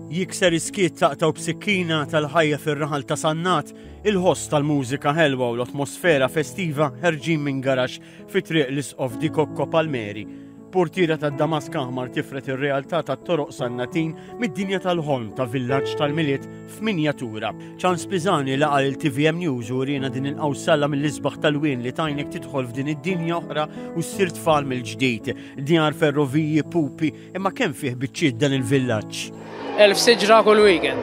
Jikser iskiet taqtaw b'sikkina tal-ħajja fir-raħal ta' Sannat, il-ħoss tal-mużika ħelwa u l-atmosfera festiva ħerġin minn garax fi triq l-isqof di Kokko Palmeri. Portiera ta' Damask Aħmar tifret ir-realtà tat-toroq Sannatin mid-dinja tal-ħolm ta' villaġġ tal-miliet f'minjatura. Ċans Pisani laqa' il-TVM News u rina din il-qawsalla mill-isbaħ tal-wien li tajnek tidħol f'din id-dinja oħra u ssir tfal mill-ġdid. Djar ferroviji, pupi, imma kemm fih biċċiet dan il-villaġġ? 1000 siġra kull weekend.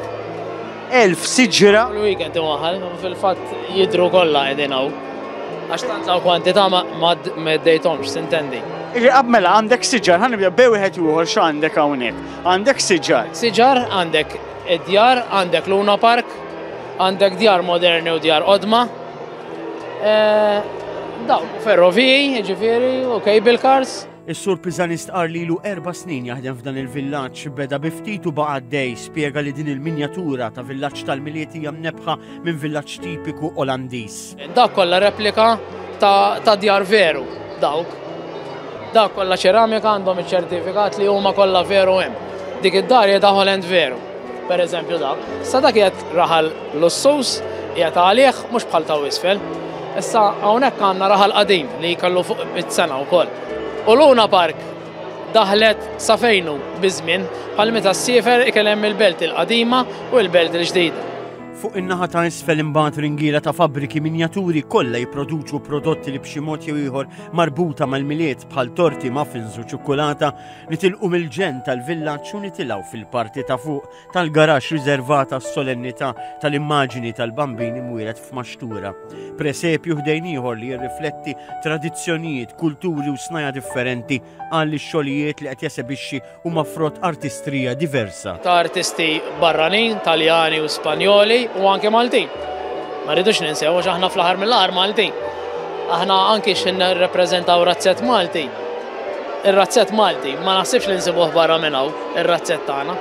1000 siġra? Kull weekend iwaħal, fil-fatt jidru kollha qegħdin hawn. Għax tant law kwantità ma ddejthomx, sintendi. Mela għandek siġar, ħanibda bewieħed ieħor x'għandek hawnhekk. Għandek siġar. Siġar għandek id-djar, għandek Luna Park, għandek djar moderni u djar qodma. Dawn ferroviji, ġifieri, u cable cars. Is-Sur Pisani stqar lilu 4 snin jaħdem f'dan il-villaġġ beda bi ftit u baqa' għaddej spjega li din il-minjatura ta' villaġġ tal-miliet hija mnebħa minn villaġġ tipiku Olandiż. Dak kollha replika ta' djar veru, dawk. Dak kollha ċeramika għandhom iċ-ċertifikat li huma kollha veru hemm. Dik id-dar hija ta' Holland veru, pereżempju dak. Sa dak qiegħed raħal lussus, qiegħed għalih mhux bħal ta' isfel. Issa hawnhekk għandna raħal qadim li jkollu fuq it-sena wkoll. U Luna Park daħlet sa fejnu biżmien bħal meta s-siefer ikellem il-belt il-qadima u l-belt il-ġdida. Fuq in-naħa ta' isfel imbagħad ringiela ta' fabbriki minjaturi kollha jipproduċu prodotti li b'xi mod jew ieħor marbuta mal-miliet bħal torti, muffins u ċokkolata nitilqu mill-ġen tal-villaġġ u nitilgħu fil-parti ta' fuq tal-garaxx riservata s-solennità tal-immaġini tal-bambini mwieled f'maxtura. Presepju ħdejn ieħor li jirrifletti tradizzjonijiet, kulturi u snajja differenti għal xogħlijiet li qed jesebixxi huma frott artistrija diversa. Ta' artisti barranin, Taljani u Spanjoli u anke Maltin. Ma rridux ninsew għax aħna fl-aħħar mill-aħħar Maltin. Aħna anke nirrappreżentaw razzett Malti. Ir-razzett Malti ma naħsibx li nsibuh barra minn hawn ir-razzett tagħna.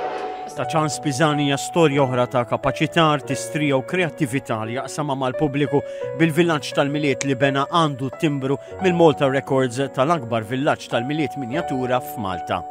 Ta' Ċans Pisani hija storja oħra ta' kapaċità, artistrija u kreattività li jaqsamha mal-pubbliku bil-villaġġ tal-miliet li bena għandu timbru mill-Malta Records tal-akbar villaġġ tal-miliet minjatura f'Malta.